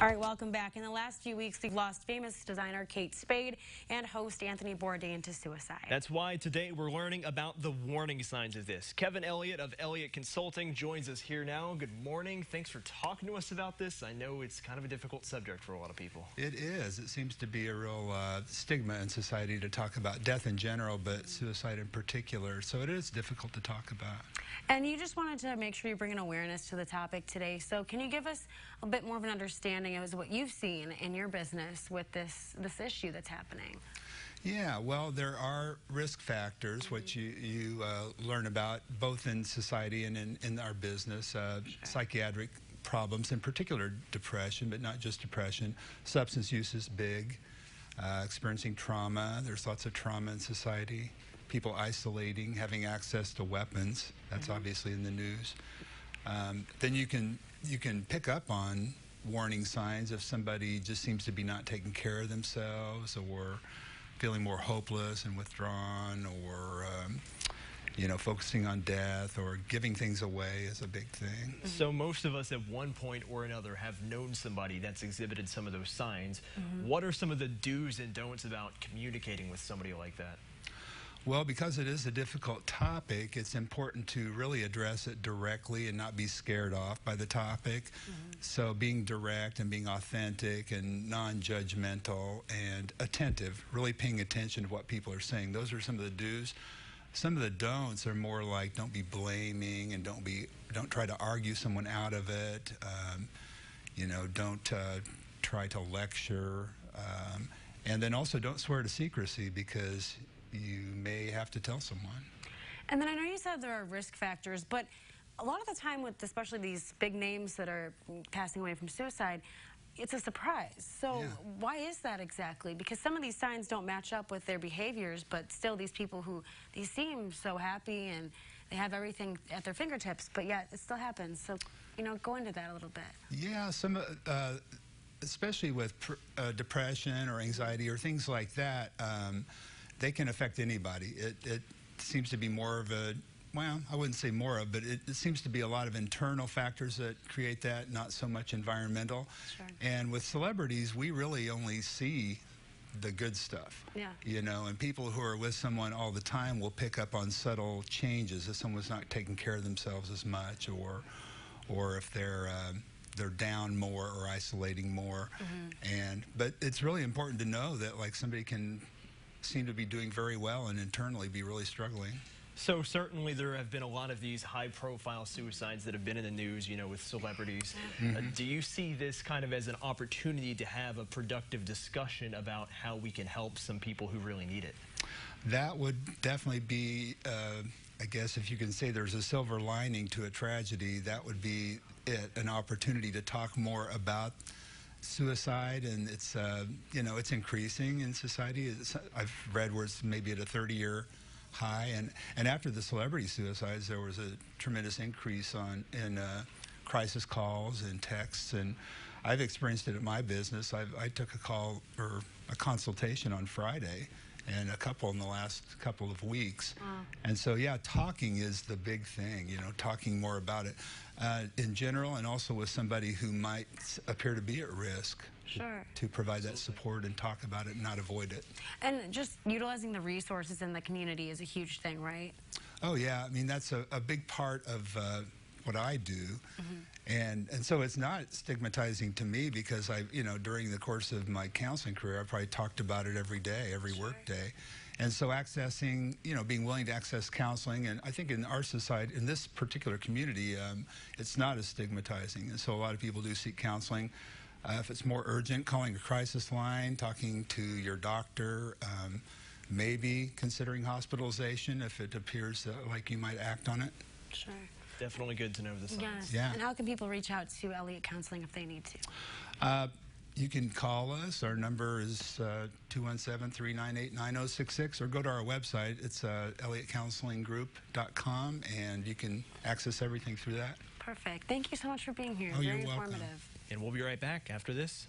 All right, welcome back. In the last few weeks, we've lost famous designer Kate Spade and host Anthony Bourdain to suicide. That's why today we're learning about the warning signs of this. Kevin Elliott of Elliott Consulting joins us here now. Good morning. Thanks for talking to us about this. I know it's kind of a difficult subject for a lot of people. It is. It seems to be a real stigma in society to talk about death in general, but suicide in particular. So it is difficult to talk about. And you just wanted to make sure you bring an awareness to the topic today. So can you give us a bit more of an understanding as what you've seen in your business with this issue that's happening? Yeah, well, there are risk factors, which you learn about both in society and in our business. Psychiatric problems, in particular depression, but not just depression. Substance use is big. Experiencing trauma. There's lots of trauma in society. People isolating, having access to weapons. That's obviously in the news. Then you can pick up on warning signs if somebody just seems to be not taking care of themselves, or feeling more hopeless and withdrawn, or focusing on death, or giving things away is a big thing. So most of us at one point or another have known somebody that's exhibited some of those signs. What are some of the do's and don'ts about communicating with somebody like that? Well, because it is a difficult topic, it's important to really address it directly and not be scared off by the topic. So being direct and being authentic and non-judgmental and attentive, really paying attention to what people are saying. Those are some of the do's. Some of the don'ts are more like don't be blaming and don't try to argue someone out of it. Don't try to lecture. And then also don't swear to secrecy, because you may have to tell someone. And then I know you said there are risk factors, but a lot of the time with especially these big names that are passing away from suicide, it's a surprise. So why is that exactly? Because some of these signs don't match up with their behaviors, but still these people they seem so happy and they have everything at their fingertips, but yet it still happens. So, go into that a little bit. Yeah, especially with depression or anxiety or things like that, they can affect anybody. It seems to be more of a, well, I wouldn't say more of, but it seems to be a lot of internal factors that create that, not so much environmental. Sure. And with celebrities, we really only see the good stuff. Yeah. And people who are with someone all the time will pick up on subtle changes if someone's not taking care of themselves as much, or if they're down more or isolating more. But it's really important to know that somebody can seem to be doing very well and internally be really struggling. So certainly there have been a lot of these high-profile suicides that have been in the news, with celebrities. Do you see this kind of as an opportunity to have a productive discussion about how we can help some people who really need it? That would definitely be, I guess if you can say there's a silver lining to a tragedy, that would be an opportunity to talk more about suicide. And it's it's increasing in society. I've read where it's maybe at a 30-year high, and after the celebrity suicides, there was a tremendous increase in crisis calls and texts. And I've experienced it at my business. I took a call or a consultation on Friday, and a couple in the last couple of weeks. And so, yeah, talking is the big thing, talking more about it in general, and also with somebody who might appear to be at risk. Sure. To provide that support and talk about it and not avoid it. And just utilizing the resources in the community is a huge thing, right? Oh, yeah. I mean, that's a big part of what I do. And so it's not stigmatizing to me, because during the course of my counseling career, I probably talked about it every day, every work day. And so accessing, being willing to access counseling, and I think in our society, in this particular community, it's not as stigmatizing. And so a lot of people do seek counseling. If it's more urgent, calling a crisis line, talking to your doctor, maybe considering hospitalization if it appears like you might act on it. Sure. Definitely good to know the signs. Yes. Yeah. And how can people reach out to Elliott Counseling if they need to? You can call us. Our number is 217-398-9066, or go to our website. It's elliottcounselinggroup.com, and you can access everything through that. Perfect. Thank you so much for being here. Oh, Very you're welcome. informative. And we'll be right back after this.